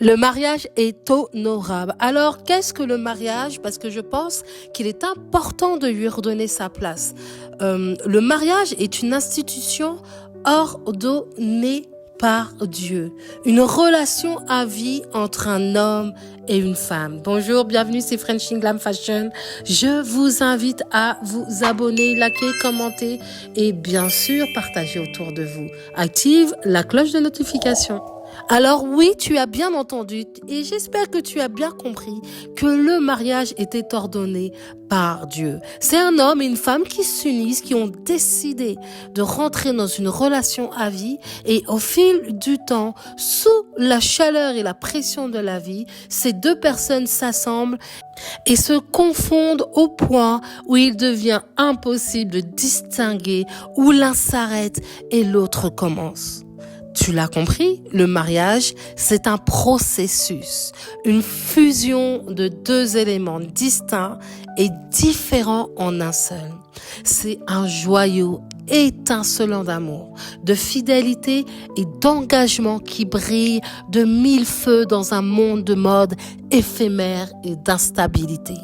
Le mariage est honorable. Alors, qu'est-ce que le mariage? Parce que je pense qu'il est important de lui redonner sa place. Le mariage est une institution ordonnée par Dieu. Une relation à vie entre un homme et une femme. Bonjour, bienvenue, c'est Frenching Glam Fashion. Je vous invite à vous abonner, liker, commenter et bien sûr partager autour de vous. Active la cloche de notification. Alors oui, tu as bien entendu et j'espère que tu as bien compris que le mariage était ordonné par Dieu. C'est un homme et une femme qui s'unissent, qui ont décidé de rentrer dans une relation à vie et au fil du temps, sous la chaleur et la pression de la vie, ces deux personnes s'assemblent et se confondent au point où il devient impossible de distinguer où l'un s'arrête et l'autre commence. Tu l'as compris, le mariage, c'est un processus, une fusion de deux éléments distincts et différents en un seul. C'est un joyau étincelant d'amour, de fidélité et d'engagement qui brille de mille feux dans un monde de mode éphémère et d'instabilité.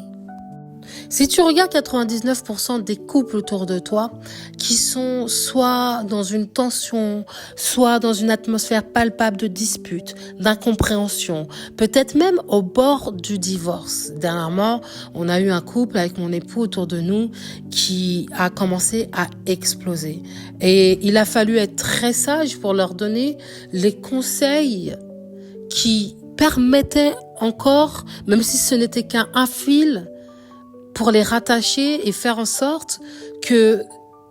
Si tu regardes 99% des couples autour de toi qui sont soit dans une tension, soit dans une atmosphère palpable de dispute, d'incompréhension, peut-être même au bord du divorce. Dernièrement, on a eu un couple avec mon époux autour de nous qui a commencé à exploser. Et il a fallu être très sage pour leur donner les conseils qui permettaient encore, même si ce n'était qu'un fil, pour les rattacher et faire en sorte que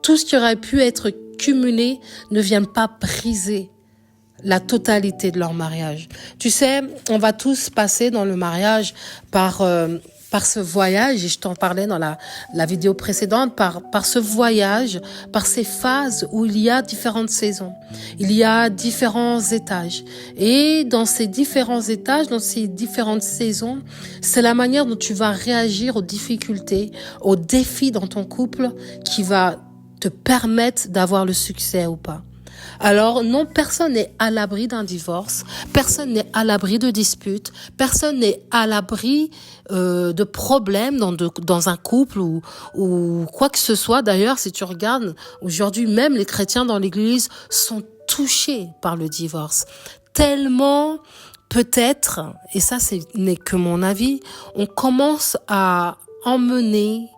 tout ce qui aurait pu être cumulé ne vienne pas briser la totalité de leur mariage. Tu sais, on va tous passer dans le mariage par ce voyage, et je t'en parlais dans la vidéo précédente, par ce voyage, par ces phases où il y a différentes saisons, il y a différents étages. Et dans ces différents étages, dans ces différentes saisons, c'est la manière dont tu vas réagir aux difficultés, aux défis dans ton couple qui va te permettre d'avoir le succès ou pas. Alors non, personne n'est à l'abri d'un divorce, personne n'est à l'abri de disputes, personne n'est à l'abri de problèmes dans un couple ou quoi que ce soit. D'ailleurs, si tu regardes, aujourd'hui même les chrétiens dans l'église sont touchés par le divorce. Tellement, peut-être, et ça n'est que mon avis, on commence à emmener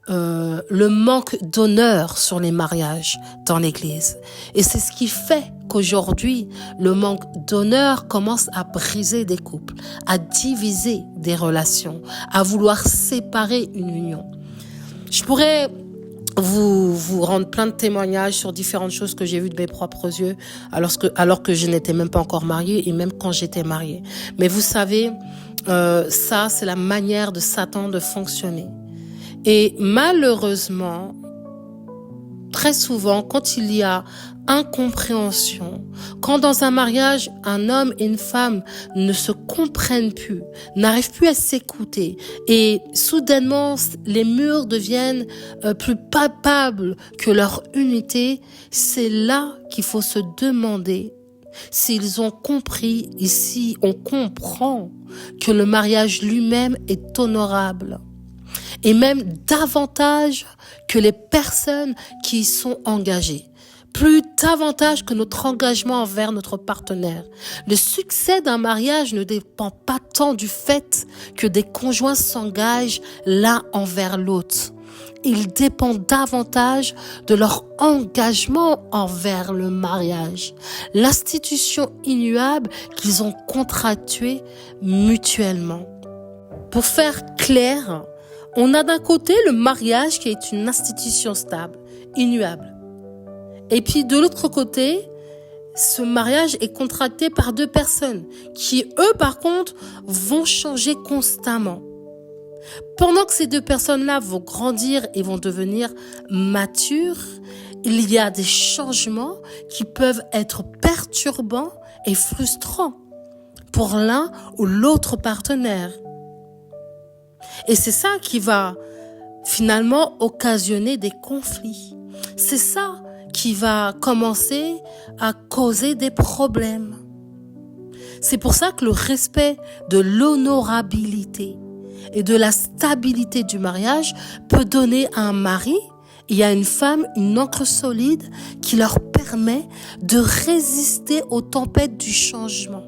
le manque d'honneur sur les mariages dans l'église. Et c'est ce qui fait qu'aujourd'hui, le manque d'honneur commence à briser des couples, à diviser des relations, à vouloir séparer une union. Je pourrais vous rendre plein de témoignages sur différentes choses que j'ai vues de mes propres yeux alors que je n'étais même pas encore mariée et même quand j'étais mariée. Mais vous savez, ça, c'est la manière de Satan de fonctionner. Et malheureusement, très souvent, quand il y a incompréhension, quand dans un mariage, un homme et une femme ne se comprennent plus, n'arrivent plus à s'écouter, et soudainement, les murs deviennent plus palpables que leur unité, c'est là qu'il faut se demander s'ils ont compris et si on comprend que le mariage lui-même est honorable. Et même davantage que les personnes qui y sont engagées. Plus davantage que notre engagement envers notre partenaire. Le succès d'un mariage ne dépend pas tant du fait que des conjoints s'engagent l'un envers l'autre. Il dépend davantage de leur engagement envers le mariage. L'institution immuable qu'ils ont contractuée mutuellement. Pour faire clair, on a d'un côté le mariage qui est une institution stable, immuable. Et puis de l'autre côté, ce mariage est contracté par deux personnes qui, eux, par contre, vont changer constamment. Pendant que ces deux personnes-là vont grandir et vont devenir matures, il y a des changements qui peuvent être perturbants et frustrants pour l'un ou l'autre partenaire. Et c'est ça qui va finalement occasionner des conflits. C'est ça qui va commencer à causer des problèmes. C'est pour ça que le respect de l'honorabilité et de la stabilité du mariage peut donner à un mari et à une femme une ancre solide qui leur permet de résister aux tempêtes du changement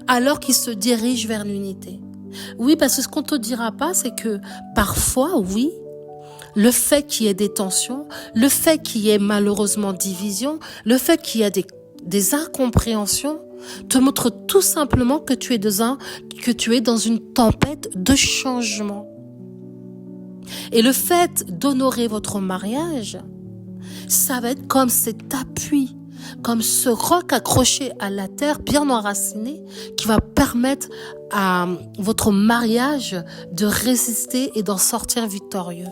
alors qu'ils se dirigent vers l'unité. Oui, parce que ce qu'on ne te dira pas, c'est que parfois, oui, le fait qu'il y ait des tensions, le fait qu'il y ait malheureusement division, le fait qu'il y ait des incompréhensions, te montre tout simplement que tu es dans une tempête de changement. Et le fait d'honorer votre mariage, ça va être comme cet appui, comme ce roc accroché à la terre, bien enraciné, qui va permettre à votre mariage de résister et d'en sortir victorieux.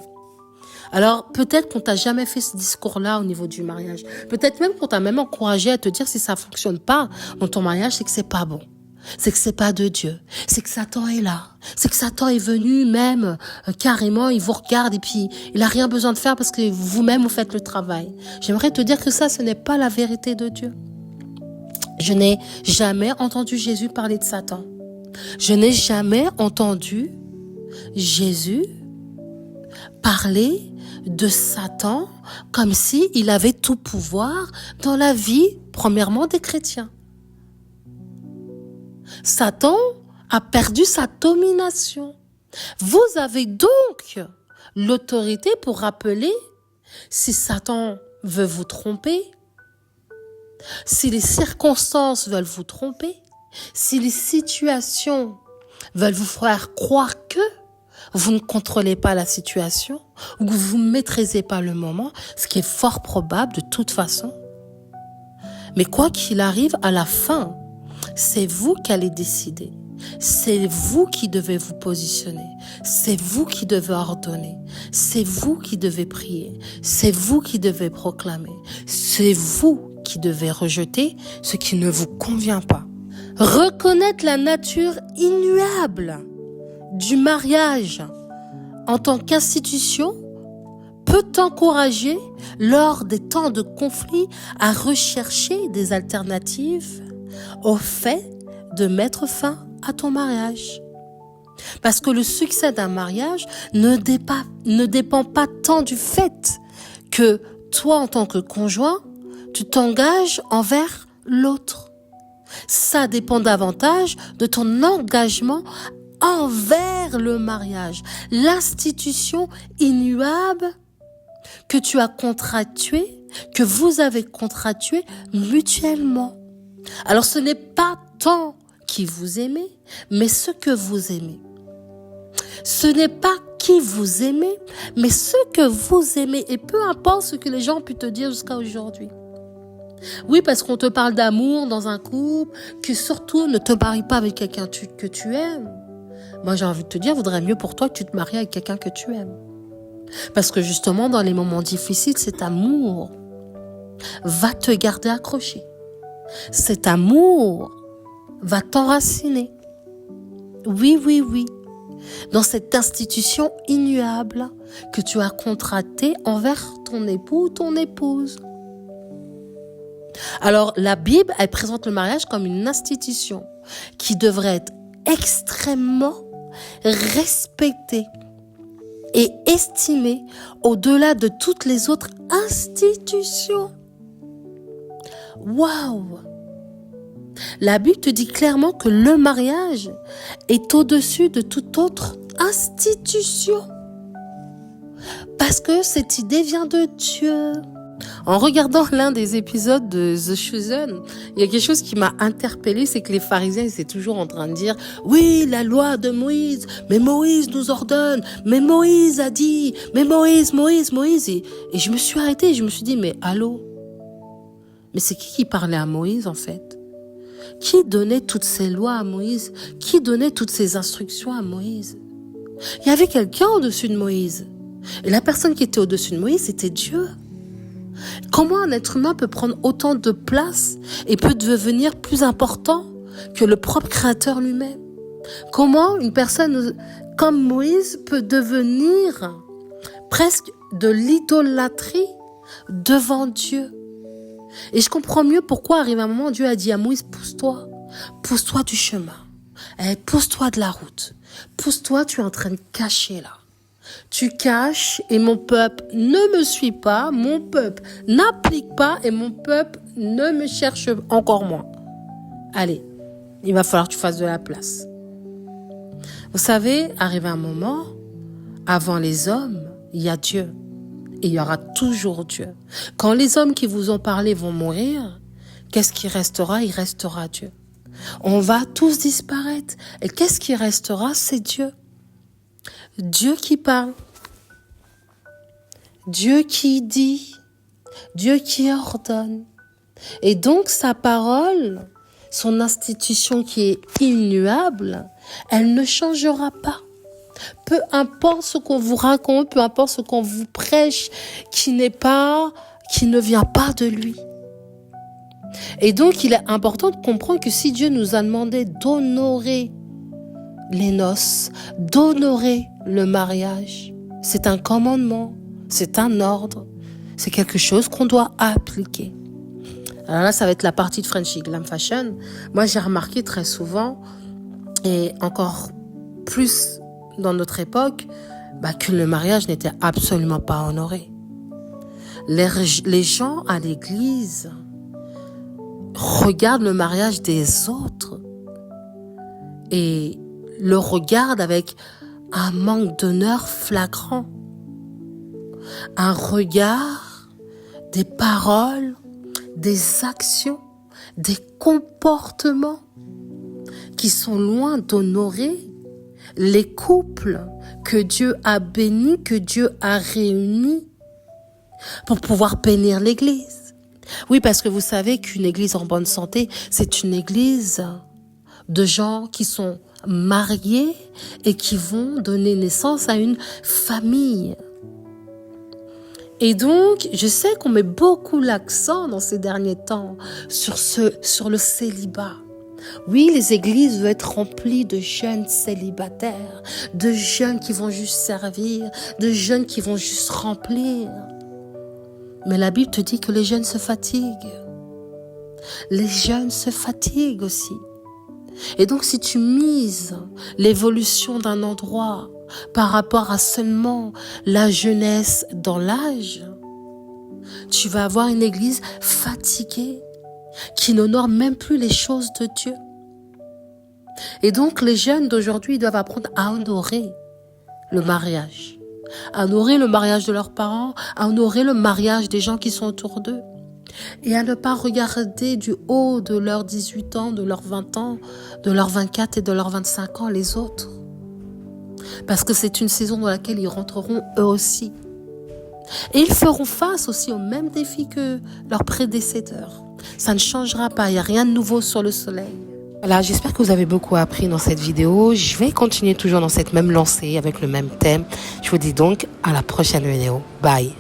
Alors, peut-être qu'on t'a jamais fait ce discours-là au niveau du mariage. Peut-être même qu'on t'a même encouragé à te dire si ça fonctionne pas dans ton mariage, c'est que c'est pas bon. C'est que c'est pas de Dieu. C'est que Satan est là. C'est que Satan est venu même carrément, il vous regarde et puis il a rien besoin de faire parce que vous-même vous faites le travail. J'aimerais te dire que ça, ce n'est pas la vérité de Dieu. Je n'ai jamais entendu Jésus parler de Satan. Je n'ai jamais entendu Jésus parler de Satan comme si il avait tout pouvoir dans la vie, premièrement, des chrétiens. Satan a perdu sa domination. Vous avez donc l'autorité pour rappeler si Satan veut vous tromper, si les circonstances veulent vous tromper, si les situations veulent vous faire croire que vous ne contrôlez pas la situation ou que vous ne maîtrisez pas le moment, ce qui est fort probable de toute façon. Mais quoi qu'il arrive, à la fin, c'est vous qui allez décider. C'est vous qui devez vous positionner. C'est vous qui devez ordonner. C'est vous qui devez prier. C'est vous qui devez proclamer. C'est vous qui devez rejeter ce qui ne vous convient pas. Reconnaître la nature immuable du mariage en tant qu'institution peut t'encourager lors des temps de conflit à rechercher des alternatives au fait de mettre fin à ton mariage. Parce que le succès d'un mariage ne dépend pas tant du fait que toi, en tant que conjoint, tu t'engages envers l'autre. Ça dépend davantage de ton engagement envers le mariage, l'institution immuable que tu as contractuée, que vous avez contractuée mutuellement. Alors ce n'est pas tant qui vous aimez, mais ce que vous aimez. Ce n'est pas qui vous aimez, mais ce que vous aimez. Et peu importe ce que les gens ont pu te dire jusqu'à aujourd'hui. Oui, parce qu'on te parle d'amour dans un couple, que surtout ne te marie pas avec quelqu'un que tu aimes. Moi, j'ai envie de te dire, vaudrait mieux pour toi que tu te maries avec quelqu'un que tu aimes. Parce que justement, dans les moments difficiles, cet amour va te garder accroché. Cet amour va t'enraciner. Oui, oui, oui. Dans cette institution immuable que tu as contractée envers ton époux ou ton épouse. Alors, la Bible, elle présente le mariage comme une institution qui devrait être extrêmement respectée et estimée au-delà de toutes les autres institutions. Waouh! La Bible te dit clairement que le mariage est au-dessus de toute autre institution. Parce que cette idée vient de Dieu. En regardant l'un des épisodes de The Chosen, il y a quelque chose qui m'a interpellée, c'est que les pharisiens, ils étaient toujours en train de dire « Oui, la loi de Moïse, mais Moïse nous ordonne, mais Moïse a dit, mais Moïse. » Et je me suis arrêtée et je me suis dit « Mais allô? Mais c'est qui parlait à Moïse en fait? Qui donnait toutes ces lois à Moïse? Qui donnait toutes ces instructions à Moïse? Il y avait quelqu'un au-dessus de Moïse. Et la personne qui était au-dessus de Moïse, c'était Dieu. Comment un être humain peut prendre autant de place et peut devenir plus important que le propre Créateur lui-même? Comment une personne comme Moïse peut devenir presque de l'idolâtrie devant Dieu? Et je comprends mieux pourquoi, arrivé un moment, Dieu a dit à Moïse, pousse-toi, Pousse-toi du chemin. Pousse-toi de la route. Pousse-toi, tu es en train de cacher là. Tu caches et mon peuple ne me suit pas, mon peuple n'applique pas et mon peuple ne me cherche encore moins. Allez, il va falloir que tu fasses de la place. Vous savez, arrivé un moment, avant les hommes, il y a Dieu. Et il y aura toujours Dieu. Quand les hommes qui vous ont parlé vont mourir, qu'est-ce qui restera? Il restera Dieu. On va tous disparaître. Et qu'est-ce qui restera? C'est Dieu. Dieu qui parle. Dieu qui dit. Dieu qui ordonne. Et donc sa parole, son institution qui est immuable, elle ne changera pas. Peu importe ce qu'on vous raconte, peu importe ce qu'on vous prêche, qui ne vient pas de lui. Et donc, il est important de comprendre que si Dieu nous a demandé d'honorer les noces, d'honorer le mariage, c'est un commandement, c'est un ordre, c'est quelque chose qu'on doit appliquer. Alors là, ça va être la partie de Frenchy Glam Fashion. Moi, j'ai remarqué très souvent, et encore plus dans notre époque, que le mariage n'était absolument pas honoré. Les gens à l'église regardent le mariage des autres et le regardent avec un manque d'honneur flagrant. Un regard, des paroles, des actions, des comportements qui sont loin d'honorer les couples que Dieu a bénis, que Dieu a réunis pour pouvoir bénir l'église. Oui, parce que vous savez qu'une église en bonne santé, c'est une église de gens qui sont mariés et qui vont donner naissance à une famille. Et donc, je sais qu'on met beaucoup l'accent dans ces derniers temps sur le célibat. Oui, les églises doivent être remplies de jeunes célibataires, de jeunes qui vont juste servir, de jeunes qui vont juste remplir. Mais la Bible te dit que les jeunes se fatiguent. Les jeunes se fatiguent aussi. Et donc, si tu mises l'évolution d'un endroit par rapport à seulement la jeunesse dans l'âge, tu vas avoir une église fatiguée, qui n'honore même plus les choses de Dieu. Et donc, les jeunes d'aujourd'hui doivent apprendre à honorer le mariage. À honorer le mariage de leurs parents, à honorer le mariage des gens qui sont autour d'eux. Et à ne pas regarder du haut de leurs 18 ans, de leurs 20 ans, de leurs 24 et de leurs 25 ans les autres. Parce que c'est une saison dans laquelle ils rentreront eux aussi. Et ils feront face aussi aux mêmes défis que leurs prédécesseurs. Ça ne changera pas, il n'y a rien de nouveau sur le soleil. Voilà, j'espère que vous avez beaucoup appris dans cette vidéo. Je vais continuer toujours dans cette même lancée avec le même thème. Je vous dis donc à la prochaine vidéo. Bye.